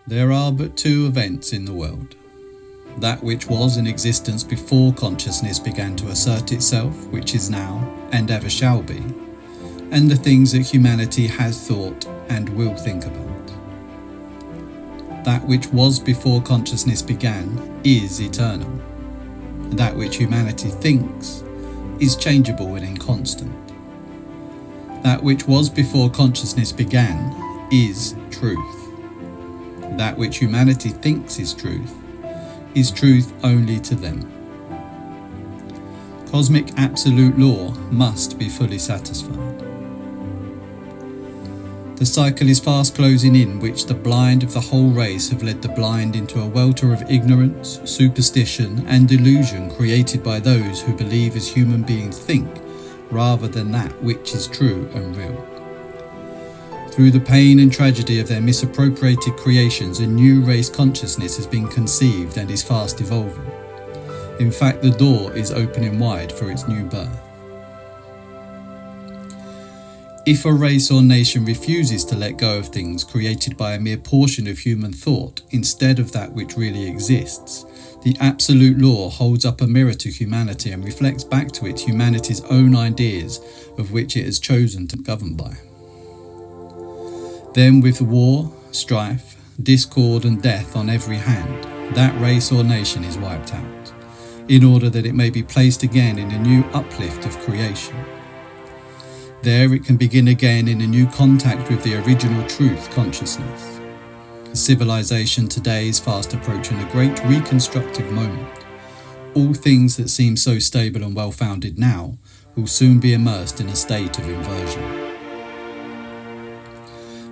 There are but two events in the world: that which was in existence before consciousness began to assert itself, which is now and ever shall be, and the things that humanity has thought and will think about. That which was before consciousness began is eternal. That which humanity thinks is changeable and inconstant. That which was before consciousness began is truth. That which humanity thinks is truth only to them. Cosmic absolute law must be fully satisfied. The cycle is fast closing in, which the blind of the whole race have led the blind into a welter of ignorance, superstition and delusion created by those who believe as human beings think, rather than that which is true and real. Through the pain and tragedy of their misappropriated creations, a new race consciousness has been conceived and is fast evolving. In fact, the door is opening wide for its new birth. If a race or nation refuses to let go of things created by a mere portion of human thought instead of that which really exists, the absolute law holds up a mirror to humanity and reflects back to it humanity's own ideas of which it has chosen to govern by. Then, with war, strife, discord and death on every hand, that race or nation is wiped out, in order that it may be placed again in a new uplift of creation. There it can begin again in a new contact with the original truth consciousness. Civilization today is fast approaching a great reconstructive moment. All things that seem so stable and well-founded now will soon be immersed in a state of inversion.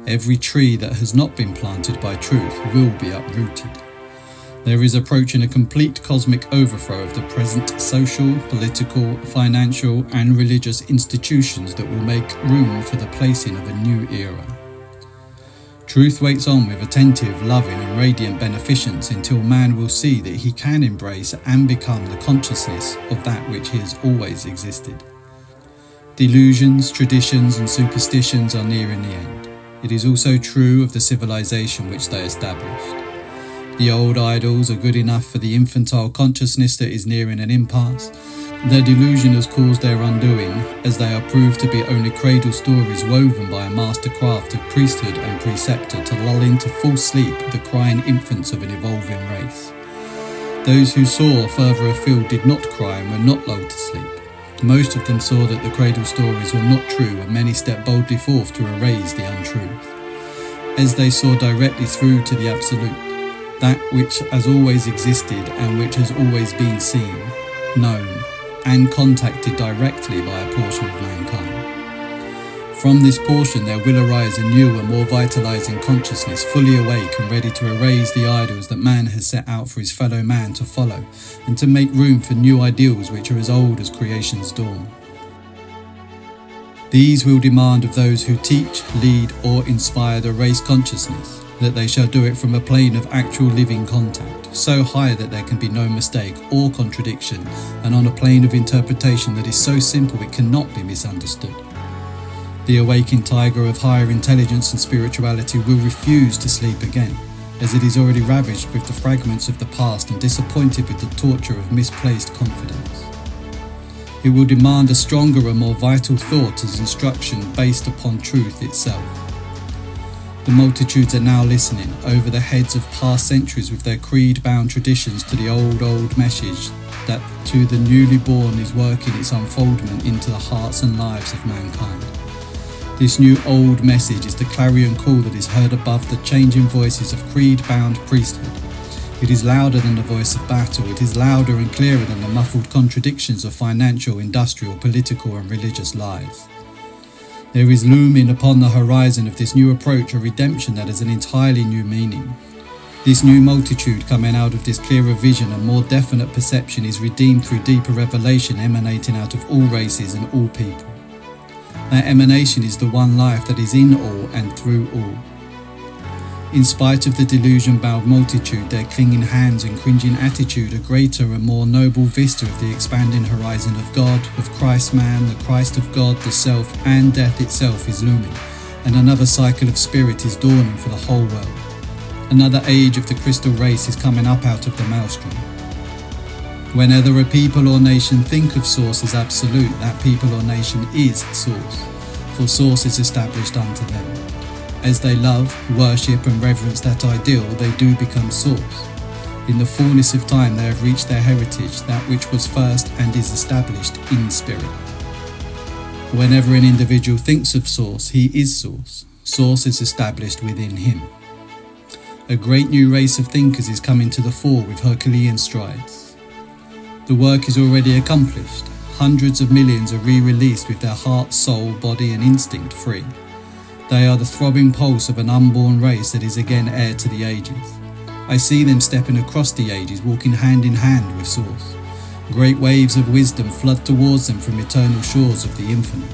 Every tree that has not been planted by truth will be uprooted. There is approaching a complete cosmic overthrow of the present social, political, financial and religious institutions that will make room for the placing of a new era. Truth waits on with attentive, loving and radiant beneficence until man will see that he can embrace and become the consciousness of that which has always existed. Delusions, traditions and superstitions are nearing the end. It is also true of the civilization which they established. The old idols are good enough for the infantile consciousness that is nearing an impasse. Their delusion has caused their undoing, as they are proved to be only cradle stories woven by a master craft of priesthood and preceptor to lull into full sleep the crying infants of an evolving race. Those who saw further afield did not cry and were not lulled to sleep. Most of them saw that the cradle stories were not true, and many stepped boldly forth to erase the untruth. As they saw directly through to the absolute, that which has always existed and which has always been seen, known, and contacted directly by a portion of mankind. From this portion there will arise a new and more vitalizing consciousness, fully awake and ready to erase the idols that man has set out for his fellow man to follow, and to make room for new ideals which are as old as creation's dawn. These will demand of those who teach, lead or inspire the race consciousness that they shall do it from a plane of actual living contact, so high that there can be no mistake or contradiction, and on a plane of interpretation that is so simple it cannot be misunderstood. The awakened tiger of higher intelligence and spirituality will refuse to sleep again, as it is already ravaged with the fragments of the past and disappointed with the torture of misplaced confidence. It will demand a stronger and more vital thought as instruction based upon truth itself. The multitudes are now listening over the heads of past centuries with their creed-bound traditions to the old message that to the newly born is working its unfoldment into the hearts and lives of mankind. This new old message is the clarion call that is heard above the changing voices of creed-bound priesthood. It is louder than the voice of battle. It is louder and clearer than the muffled contradictions of financial, industrial, political and religious lies. There is looming upon the horizon of this new approach a redemption that has an entirely new meaning. This new multitude coming out of this clearer vision and more definite perception is redeemed through deeper revelation emanating out of all races and all people. That emanation is the one life that is in all and through all. In spite of the delusion-bound multitude, their clinging hands and cringing attitude, a greater and more noble vista of the expanding horizon of God, of Christ-man, the Christ of God, the Self, and death itself is looming, and another cycle of spirit is dawning for the whole world. Another age of the crystal race is coming up out of the maelstrom. Whenever a people or nation think of source as absolute, that people or nation is source, for source is established unto them. As they love, worship and reverence that ideal, they do become source. In the fullness of time they have reached their heritage, that which was first and is established in spirit. Whenever an individual thinks of source, he is source. Source is established within him. A great new race of thinkers is coming to the fore with Herculean strides. The work is already accomplished. Hundreds of millions are re-released with their heart, soul, body and instinct free. They are the throbbing pulse of an unborn race that is again heir to the ages. I see them stepping across the ages, walking hand in hand with Source. Great waves of wisdom flood towards them from eternal shores of the infinite.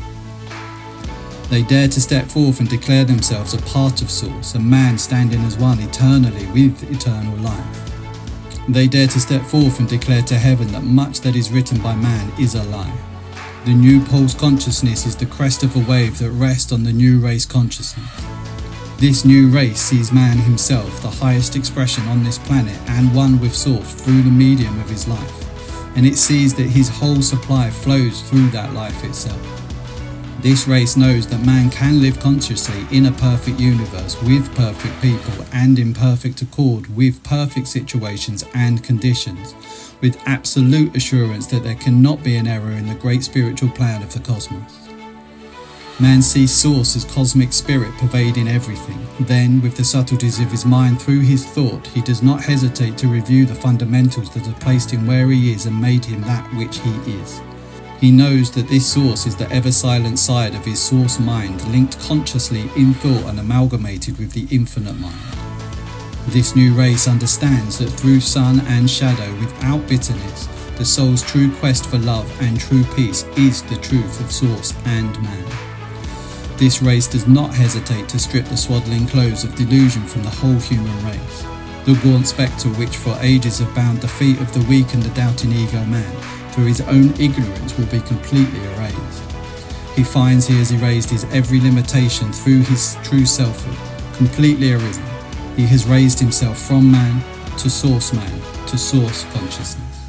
They dare to step forth and declare themselves a part of Source, a man standing as one eternally with eternal life. They dare to step forth and declare to heaven that much that is written by man is a lie. The new pulse consciousness is the crest of a wave that rests on the new race consciousness. This new race sees man himself, the highest expression on this planet and one with Source through the medium of his life, and it sees that his whole supply flows through that life itself. This race knows that man can live consciously in a perfect universe with perfect people and in perfect accord with perfect situations and conditions, with absolute assurance that there cannot be an error in the great spiritual plan of the cosmos. Man sees Source as cosmic spirit pervading everything. Then, with the subtleties of his mind through his thought, he does not hesitate to review the fundamentals that have placed him where he is and made him that which he is. He knows that this Source is the ever-silent side of his Source mind, linked consciously in thought and amalgamated with the infinite mind. This new race understands that through sun and shadow, without bitterness, the soul's true quest for love and true peace is the truth of Source and man. This race does not hesitate to strip the swaddling clothes of delusion from the whole human race. The gaunt spectre which for ages have bound the feet of the weak and the doubting ego man, through his own ignorance will be completely erased. He finds he has erased his every limitation through his true selfhood, completely arisen. He has raised himself from man to Source consciousness.